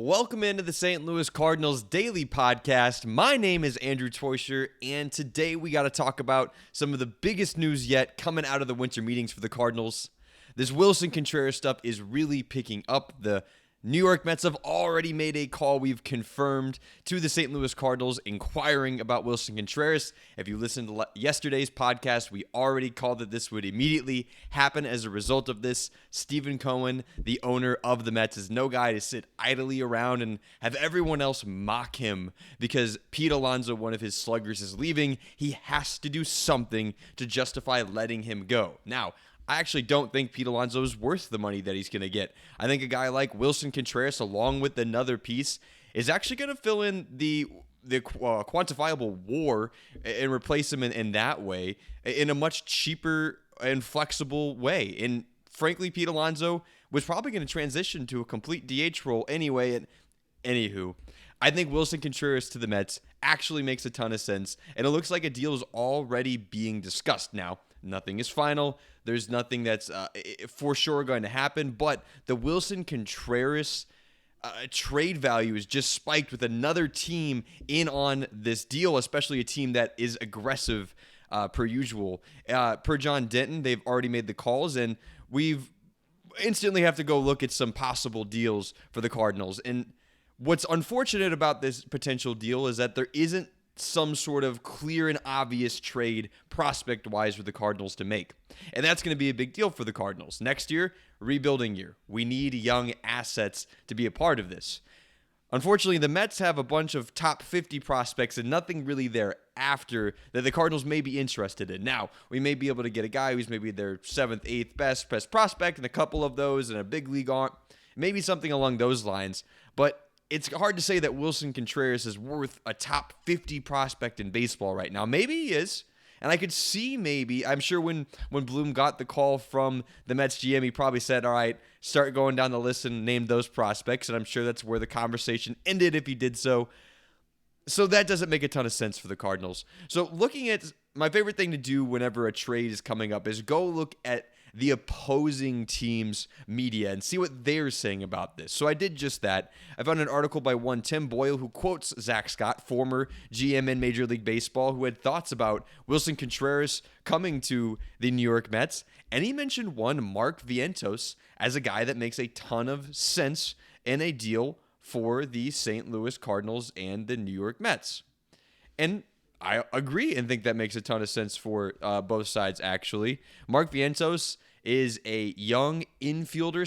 Welcome into the St. Louis Cardinals Daily podcast. My name is Andrew Teuscher, and today we got to talk about some of the biggest news yet coming out of the winter meetings for the Cardinals. This Willson Contreras stuff is really picking up. The New York Mets have already made a call we've confirmed to the St. Louis Cardinals inquiring about Willson Contreras. If you listened to yesterday's podcast, we already called that this would immediately happen as a result of this. Stephen Cohen, the owner of the Mets, is no guy to sit idly around and have everyone else mock him because Pete Alonso, one of his sluggers, is leaving. He has to do something to justify letting him go. Now, I actually don't think Pete Alonso is worth the money that he's going to get. I think a guy like Willson Contreras, along with another piece, is actually going to fill in the quantifiable WAR and replace him in that way in a much cheaper and flexible way. And frankly, Pete Alonso was probably going to transition to a complete DH role anyway. And anywho, I think Willson Contreras to the Mets actually makes a ton of sense, and it looks like a deal is already being discussed now. Nothing is final. There's nothing that's for sure going to happen, but the Willson Contreras trade value is just spiked with another team in on this deal, especially a team that is aggressive per usual. Per John Denton, they've already made the calls, and we've instantly have to go look at some possible deals for the Cardinals. And what's unfortunate about this potential deal is that there isn't some sort of clear and obvious trade prospect-wise for the Cardinals to make. And that's going to be a big deal for the Cardinals. Next year, rebuilding year. We need young assets to be a part of this. Unfortunately, the Mets have a bunch of top 50 prospects and nothing really thereafter that the Cardinals may be interested in. Now, we may be able to get a guy who's maybe their 7th, 8th best prospect and a couple of those in a big league arm. Maybe something along those lines. But it's hard to say that Willson Contreras is worth a top 50 prospect in baseball right now. Maybe he is. And I could see maybe, I'm sure when Bloom got the call from the Mets GM, he probably said, all right, start going down the list and name those prospects. And I'm sure that's where the conversation ended if he did so. So that doesn't make a ton of sense for the Cardinals. So looking at my favorite thing to do whenever a trade is coming up is go look at the opposing team's media and see what they're saying about this. So I did just that. I found an article by one Tim Boyle who quotes Zach Scott, former GM in Major League Baseball, who had thoughts about Willson Contreras coming to the New York Mets. And he mentioned one Mark Vientos as a guy that makes a ton of sense in a deal for the St. Louis Cardinals and the New York Mets. And I agree and think that makes a ton of sense for both sides, actually. Mark Vientos is a young infielder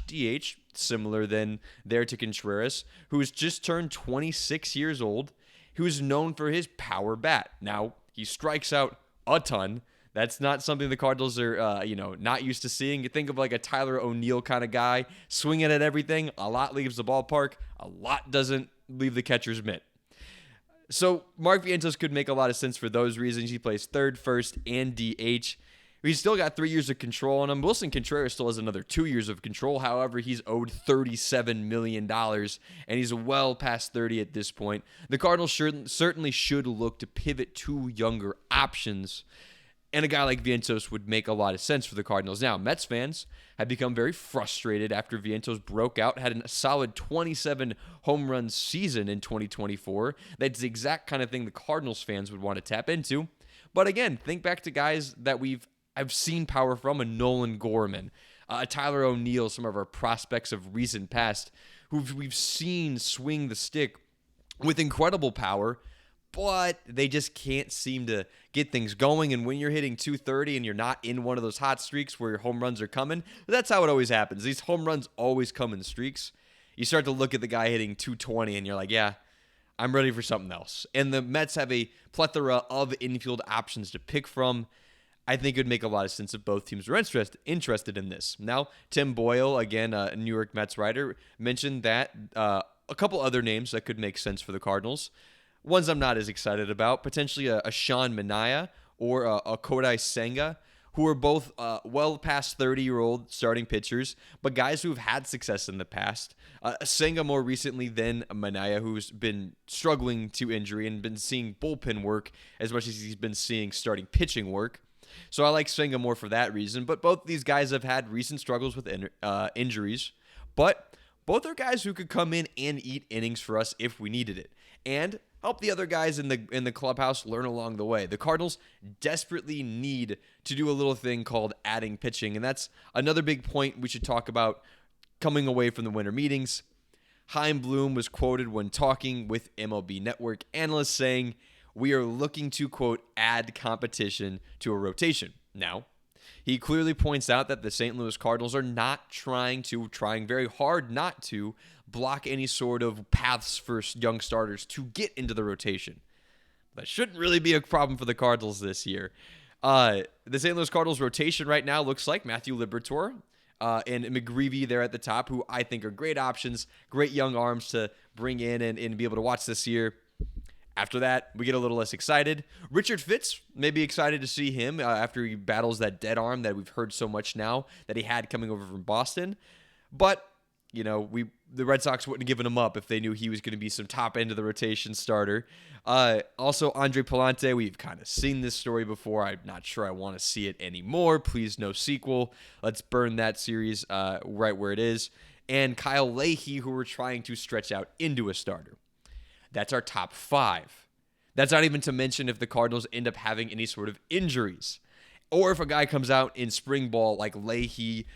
/ DH, similar than there to Contreras, who's just turned 26 years old, who's known for his power bat. Now, he strikes out a ton. That's not something the Cardinals are, not used to seeing. You think of like a Tyler O'Neill kind of guy, swinging at everything. A lot leaves the ballpark. A lot doesn't leave the catcher's mitt. So Mark Vientos could make a lot of sense for those reasons. He plays third, first, and DH. He's still got 3 years of control on him. Willson Contreras still has another 2 years of control. However, he's owed $37 million, and he's well past 30 at this point. The Cardinals certainly should look to pivot to younger options, and a guy like Vientos would make a lot of sense for the Cardinals. Now, Mets fans have become very frustrated after Vientos broke out, had a solid 27 home run season in 2024. That's the exact kind of thing the Cardinals fans would want to tap into. But again, think back to guys that I've seen power from, a Nolan Gorman, Tyler O'Neill, some of our prospects of recent past, who we've seen swing the stick with incredible power, but they just can't seem to get things going. And when you're hitting 230 and you're not in one of those hot streaks where your home runs are coming, that's how it always happens. These home runs always come in streaks. You start to look at the guy hitting 220 and you're like, yeah, I'm ready for something else. And the Mets have a plethora of infield options to pick from. I think it would make a lot of sense if both teams were interested in this. Now, Tim Boyle, again, a New York Mets writer, mentioned that a couple other names that could make sense for the Cardinals. Ones I'm not as excited about, potentially a Sean Manaea or a Kodai Senga, who are both well past 30-year-old starting pitchers, but guys who have had success in the past. Senga more recently than Manaea, who's been struggling to injury and been seeing bullpen work as much as he's been seeing starting pitching work. So I like Senga more for that reason, but both these guys have had recent struggles with injuries. But both are guys who could come in and eat innings for us if we needed it, and help the other guys in the clubhouse learn along the way. The Cardinals desperately need to do a little thing called adding pitching, and that's another big point we should talk about coming away from the winter meetings. Chaim Bloom was quoted when talking with MLB Network analysts saying, "We are looking to, quote, add competition to a rotation." Now, he clearly points out that the St. Louis Cardinals are not trying very hard not to block any sort of paths for young starters to get into the rotation. That shouldn't really be a problem for the Cardinals this year. The St. Louis Cardinals rotation right now looks like Matthew Liberatore and McGreevy there at the top, who I think are great options, great young arms to bring in and be able to watch this year. After that, we get a little less excited. Richard Fitz, maybe excited to see him after he battles that dead arm that we've heard so much now that he had coming over from Boston. But, the Red Sox wouldn't have given him up if they knew he was going to be some top end of the rotation starter. Also, Andre Palante, we've kind of seen this story before. I'm not sure I want to see it anymore. Please, no sequel. Let's burn that series right where it is. And Kyle Leahy, who we're trying to stretch out into a starter. That's our top 5. That's not even to mention if the Cardinals end up having any sort of injuries. Or if a guy comes out in spring ball like Leahy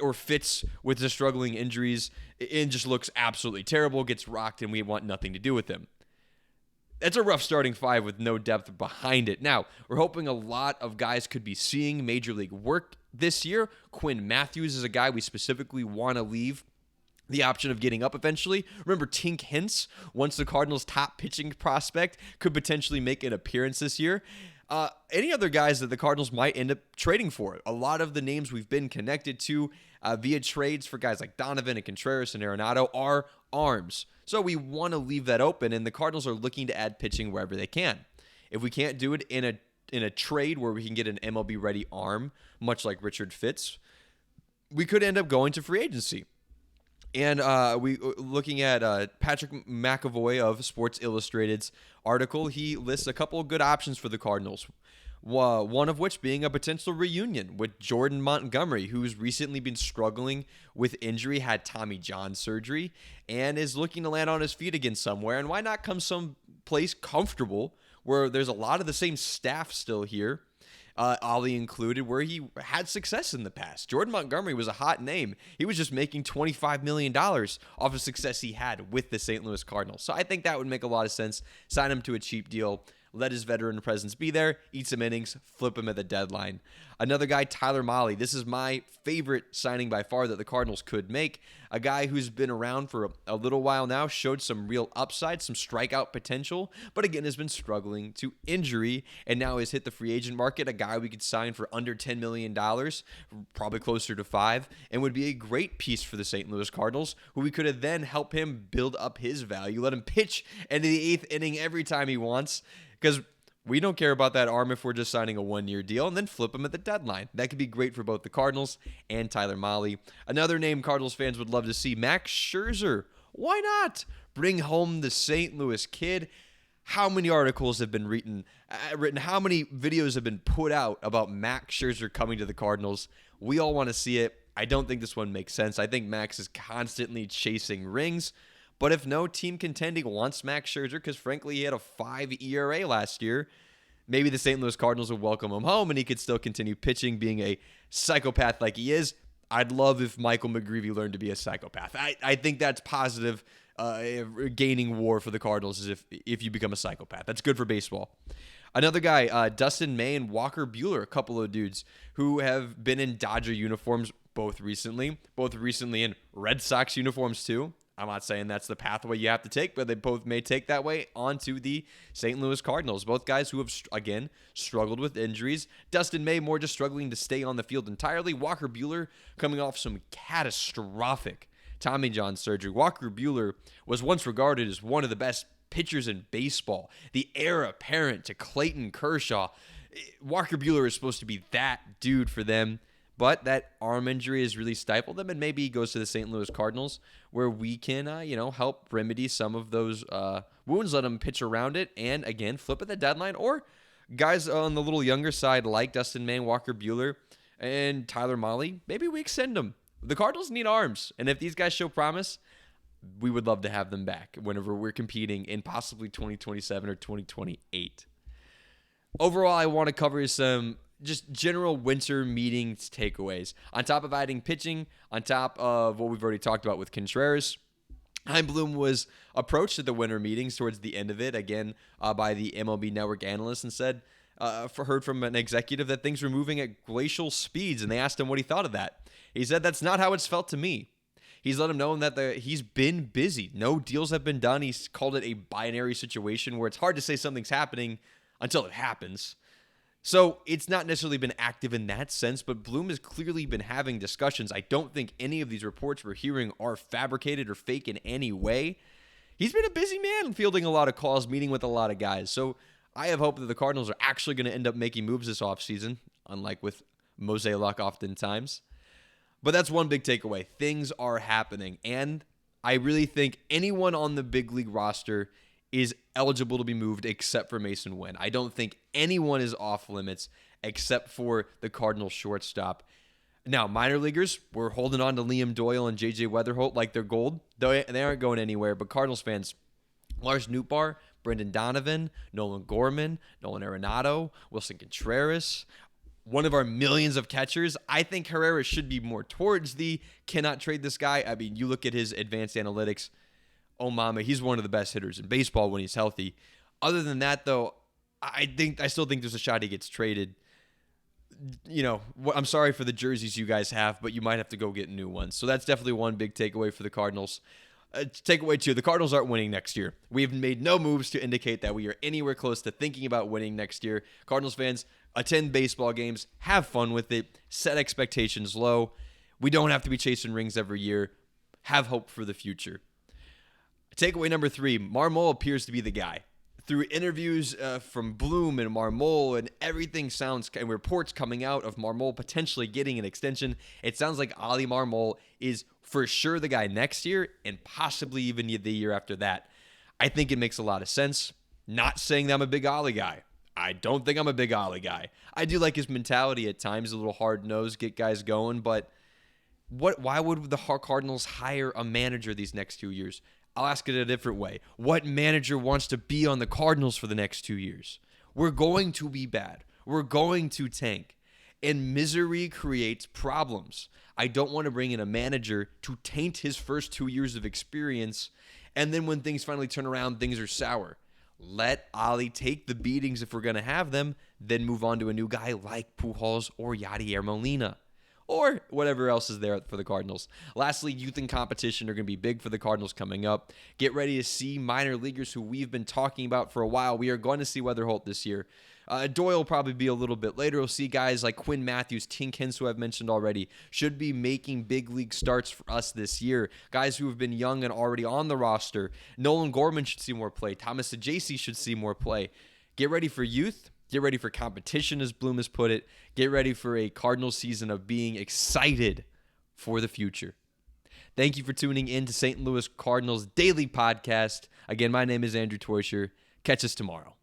or Fitz with the struggling injuries and just looks absolutely terrible, gets rocked, and we want nothing to do with him. That's a rough starting 5 with no depth behind it. Now, we're hoping a lot of guys could be seeing Major League work this year. Quinn Matthews is a guy we specifically want to leave the option of getting up eventually. Remember, Tink Hintz, once the Cardinals' top pitching prospect, could potentially make an appearance this year. Any other guys that the Cardinals might end up trading for? A lot of the names we've been connected to via trades for guys like Donovan and Contreras and Arenado are arms. So we want to leave that open, and the Cardinals are looking to add pitching wherever they can. If we can't do it in a trade where we can get an MLB-ready arm, much like Richard Fitz, we could end up going to free agency. And looking at Patrick McAvoy of Sports Illustrated's article, he lists a couple of good options for the Cardinals. One of which being a potential reunion with Jordan Montgomery, who's recently been struggling with injury, had Tommy John surgery, and is looking to land on his feet again somewhere. And why not come someplace comfortable where there's a lot of the same staff still here, Ollie included, where he had success in the past. Jordan Montgomery was a hot name. He was just making $25 million off of success he had with the St. Louis Cardinals. So I think that would make a lot of sense. Sign him to a cheap deal. Let his veteran presence be there, eat some innings, flip him at the deadline. Another guy, Tyler Mahle. This is my favorite signing by far that the Cardinals could make. A guy who's been around for a little while now, showed some real upside, some strikeout potential, but again has been struggling to injury and now has hit the free agent market. A guy we could sign for under $10 million, probably closer to $5 million, and would be a great piece for the St. Louis Cardinals, who we could have then help him build up his value, let him pitch into the 8th inning every time he wants, because we don't care about that arm if we're just signing a one-year deal, and then flip him at the deadline. That could be great for both the Cardinals and Tyler Mahle. Another name Cardinals fans would love to see, Max Scherzer. Why not? Bring home the St. Louis kid. How many articles have been written? How many videos have been put out about Max Scherzer coming to the Cardinals? We all want to see it. I don't think this one makes sense. I think Max is constantly chasing rings. But if no team contending wants Max Scherzer, because frankly he had a 5 ERA last year, maybe the St. Louis Cardinals would welcome him home and he could still continue pitching, being a psychopath like he is. I'd love if Michael McGreevy learned to be a psychopath. I think that's positive. Gaining war for the Cardinals is if you become a psychopath. That's good for baseball. Another guy, Dustin May and Walker Buehler, a couple of dudes who have been in Dodger uniforms both recently in Red Sox uniforms too. I'm not saying that's the pathway you have to take, but they both may take that way onto the St. Louis Cardinals. Both guys who have, again, struggled with injuries. Dustin May more just struggling to stay on the field entirely. Walker Buehler coming off some catastrophic Tommy John surgery. Walker Buehler was once regarded as one of the best pitchers in baseball, the heir apparent to Clayton Kershaw. Walker Buehler is supposed to be that dude for them. But that arm injury has really stifled them, and maybe he goes to the St. Louis Cardinals, where we can, help remedy some of those wounds, let him pitch around it, and again, flip at the deadline. Or guys on the little younger side, like Dustin May, Walker Buehler, and Tyler Mahle, maybe we extend them. The Cardinals need arms, and if these guys show promise, we would love to have them back whenever we're competing in possibly 2027 or 2028. Overall, I want to cover some just general winter meetings takeaways. On top of adding pitching, on top of what we've already talked about with Contreras, Chaim Bloom was approached at the winter meetings towards the end of it, again, by the MLB Network analyst, and said, heard from an executive that things were moving at glacial speeds, and they asked him what he thought of that. He said, "That's not how it's felt to me." He's let him know that he's been busy. No deals have been done. He's called it a binary situation where it's hard to say something's happening until it happens. So it's not necessarily been active in that sense, but Bloom has clearly been having discussions. I don't think any of these reports we're hearing are fabricated or fake in any way. He's been a busy man fielding a lot of calls, meeting with a lot of guys. So I have hope that the Cardinals are actually going to end up making moves this offseason, unlike with Mosaic Luck oftentimes. But that's one big takeaway. Things are happening. And I really think anyone on the big league roster is eligible to be moved except for Mason Wynn. I don't think anyone is off limits except for the Cardinals shortstop. Now, minor leaguers, we're holding on to Liam Doyle and J.J. Weatherholt like they're gold. They aren't going anywhere. But Cardinals fans, Lars Nootbaar, Brendan Donovan, Nolan Gorman, Nolan Arenado, Wilson Contreras, one of our millions of catchers. I think Herrera should be more towards the cannot trade this guy. I mean, you look at his advanced analytics. Oh, mama, he's one of the best hitters in baseball when he's healthy. Other than that, though, I still think there's a shot he gets traded. You know, I'm sorry for the jerseys you guys have, but you might have to go get new ones. So that's definitely one big takeaway for the Cardinals. Takeaway 2, the Cardinals aren't winning next year. We have made no moves to indicate that we are anywhere close to thinking about winning next year. Cardinals fans, attend baseball games, have fun with it, set expectations low. We don't have to be chasing rings every year. Have hope for the future. Takeaway number 3, Marmol appears to be the guy. Through interviews from Bloom and Marmol and everything and reports coming out of Marmol potentially getting an extension, it sounds like Ali Marmol is for sure the guy next year and possibly even the year after that. I think it makes a lot of sense. Not saying that I'm a big Ali guy. I don't think I'm a big Ali guy. I do like his mentality at times, a little hard-nosed, get guys going, but why would the Cardinals hire a manager these next 2 years? I'll ask it a different way. What manager wants to be on the Cardinals for the next 2 years? We're going to be bad. We're going to tank. And misery creates problems. I don't want to bring in a manager to taint his first 2 years of experience, and then when things finally turn around, things are sour. Let Ali take the beatings if we're going to have them, then move on to a new guy like Pujols or Yadier Molina, or whatever else is there for the Cardinals. Lastly, youth and competition are going to be big for the Cardinals coming up. Get ready to see minor leaguers who we've been talking about for a while. We are going to see Weatherholt this year. Doyle will probably be a little bit later. We'll see guys like Quinn Matthews, Tink Hens, who I've mentioned already, should be making big league starts for us this year. Guys who have been young and already on the roster. Nolan Gorman should see more play. Thomas Ajayci should see more play. Get ready for youth. Get ready for competition, as Bloom has put it. Get ready for a Cardinals season of being excited for the future. Thank you for tuning in to St. Louis Cardinals Daily Podcast. Again, my name is Andrew Teuscher. Catch us tomorrow.